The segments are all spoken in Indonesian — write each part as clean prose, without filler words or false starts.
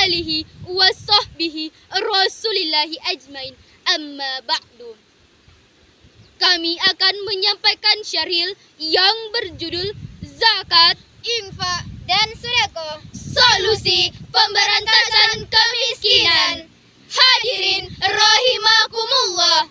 alihi wa sahbihi rasulillahi ajmain. Amma ba'du. Kami akan menyampaikan syaril yang berjudul Zakat, Infak, dan Sedekah, Solusi Pemberantasan Kemiskinan. Hadirin rahimakumullah.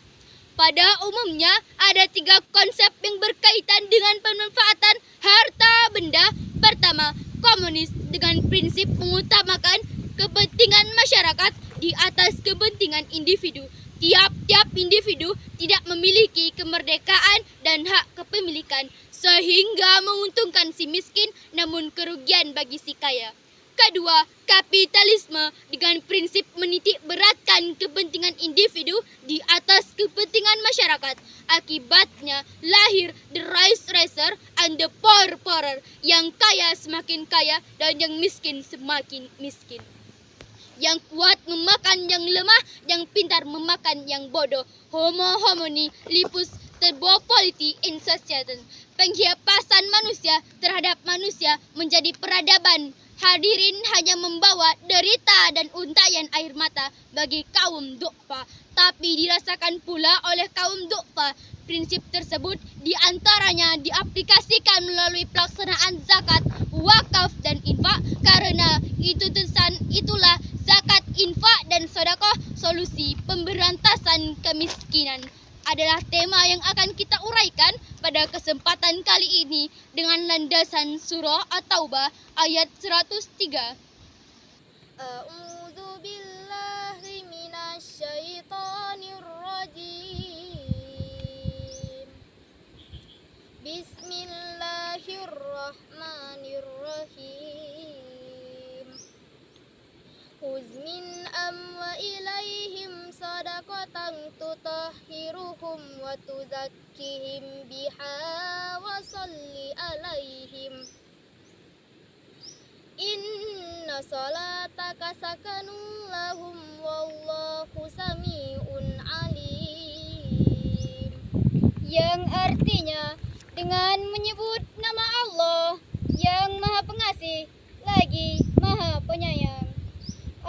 Pada umumnya ada 3 konsep yang berkaitan dengan pemanfaatan harta benda. Pertama, komunis dengan prinsip mengutamakan kepentingan masyarakat di atas kepentingan individu. Tiap-tiap individu tidak memiliki kemerdekaan dan hak kepemilikan, sehingga menguntungkan si miskin namun kerugian bagi si kaya. Kedua, kapitalisme dengan prinsip menitik beratkan kepentingan individu di atas kepentingan masyarakat. Akibatnya lahir the rice racer and the poor poorer, yang kaya semakin kaya dan yang miskin semakin miskin. Yang kuat memakan yang lemah, yang pintar memakan yang bodoh. Homo homini lupus terbopoliti in society. Penghiapasan manusia terhadap manusia menjadi peradaban. Hadirin hanya membawa derita dan untayan air mata bagi kaum du'fa, tapi dirasakan pula oleh kaum du'fa. Prinsip tersebut diantaranya diaplikasikan melalui pelaksanaan zakat, wakaf, dan infak. Karena itulah zakat, infak, dan sedekah, solusi pemberantasan kemiskinan, adalah tema yang akan kita uraikan pada kesempatan kali ini dengan landasan surah At-Taubah ayat 103. A'udzu billahi minasyaitonir rajim. Bismillahirrahmanirrahim. Khudz min amwailihim sadaqatan tutahhiruhum wa tuzakkihim biha wa shalli alaihim. Inna salataka sakanun lahum wallahu sami'un alim. Yang artinya dengan menyebut nama Allah yang Maha Pengasih lagi Maha Penyayang.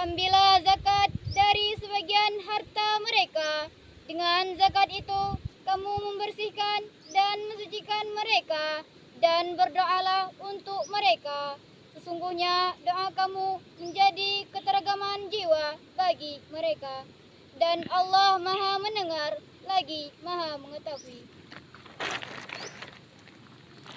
Ambillah zakat dari sebagian harta mereka. Dengan zakat itu kamu membersihkan dan mensucikan mereka, dan berdoalah untuk mereka. Sesungguhnya doa kamu menjadi keteragaman jiwa bagi mereka, dan Allah Maha Mendengar lagi Maha Mengetahui.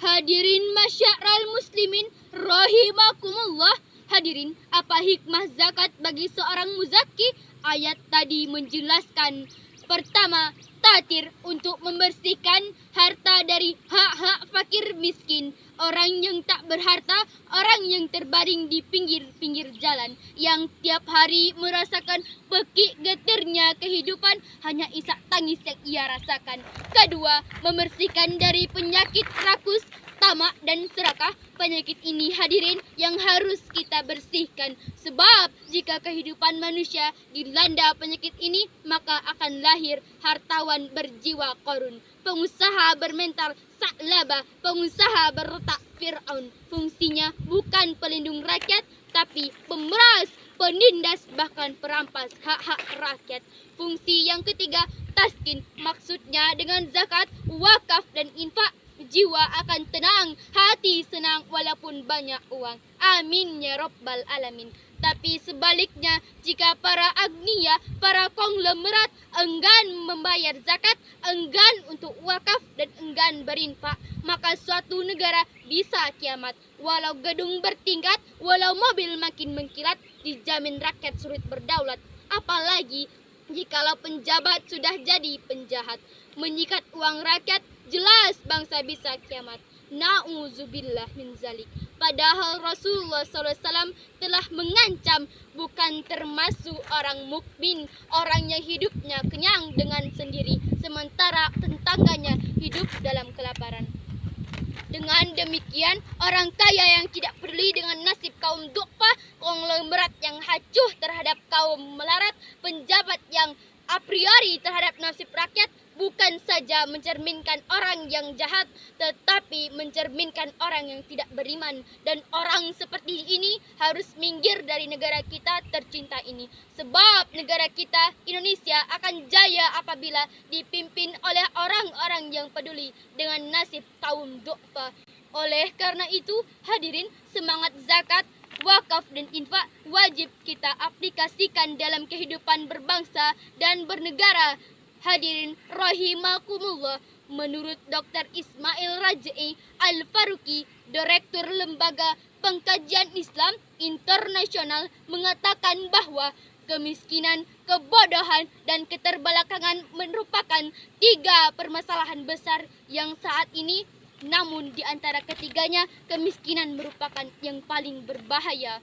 Hadirin masyarakat muslimin rahimakumullah. Hadirin, apa hikmah zakat bagi seorang muzaki? Ayat tadi menjelaskan. Pertama, tatir untuk membersihkan harta dari hak-hak fakir miskin, orang yang tak berharta, orang yang terbaring di pinggir-pinggir jalan, yang tiap hari merasakan pekik getirnya kehidupan, hanya isak tangis yang ia rasakan. Kedua, membersihkan dari penyakit rakus, tamak, dan serakah. Penyakit ini, hadirin, yang harus kita bersihkan. Sebab jika kehidupan manusia dilanda penyakit ini, maka akan lahir hartawan berjiwa korun, pengusaha bermental sa'labah, pengusaha berotak Fir'aun. Fungsinya bukan pelindung rakyat, tapi pemeras, penindas, bahkan perampas hak-hak rakyat. Fungsi yang ketiga, taskin. Maksudnya dengan zakat, wakaf, dan infak, jiwa akan tenang, hati senang walaupun banyak uang. Amin ya rabbal alamin. Tapi sebaliknya, jika para agniya, para konglomerat enggan membayar zakat, enggan untuk wakaf, dan enggan berinfak, maka suatu negara bisa kiamat. Walau gedung bertingkat, walau mobil makin mengkilat, dijamin rakyat sulit berdaulat. Apalagi jikalau penjabat sudah jadi penjahat, menyikat uang rakyat, jelas bangsa bisa kiamat. Na'udzubillah min zalik. Padahal Rasulullah SAW telah mengancam bukan termasuk orang mukmin, orang yang hidupnya kenyang dengan sendiri, sementara tetangganya hidup dalam kelaparan. Dengan demikian, orang kaya yang tidak peduli dengan nasib kaum du'fa, konglomerat yang hacuh terhadap kaum melarat, penjabat yang a priori terhadap nasib rakyat, bukan saja mencerminkan orang yang jahat, tetapi mencerminkan orang yang tidak beriman. Dan orang seperti ini harus minggir dari negara kita tercinta ini. Sebab negara kita, Indonesia, akan jaya apabila dipimpin oleh orang-orang yang peduli dengan nasib kaum du'afa. Oleh karena itu, hadirin, semangat zakat, wakaf dan infak wajib kita aplikasikan dalam kehidupan berbangsa dan bernegara. Hadirin rahimakumullah, menurut Dr. Ismail Rajai Al-Faruqi, Direktur Lembaga Pengkajian Islam Internasional, mengatakan bahwa kemiskinan, kebodohan, dan keterbelakangan merupakan 3 permasalahan besar yang saat ini, namun di antara ketiganya, kemiskinan merupakan yang paling berbahaya.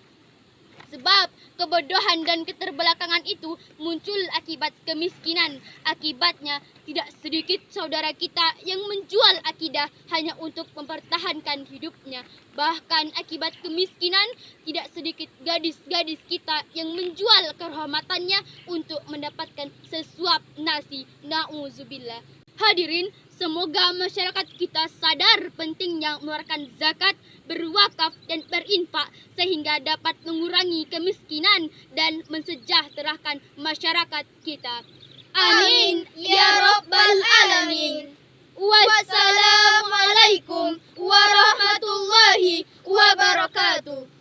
Sebab kebodohan dan keterbelakangan itu muncul akibat kemiskinan. Akibatnya tidak sedikit saudara kita yang menjual akidah hanya untuk mempertahankan hidupnya. Bahkan akibat kemiskinan, tidak sedikit gadis-gadis kita yang menjual kehormatannya untuk mendapatkan sesuap nasi. Na'udzubillah. Hadirin, semoga masyarakat kita sadar pentingnya mengeluarkan zakat, berwakaf, dan berinfak sehingga dapat mengurangi kemiskinan dan mensejahterakan masyarakat kita. Amin ya rabbal alamin. Wassalamualaikum warahmatullahi wabarakatuh.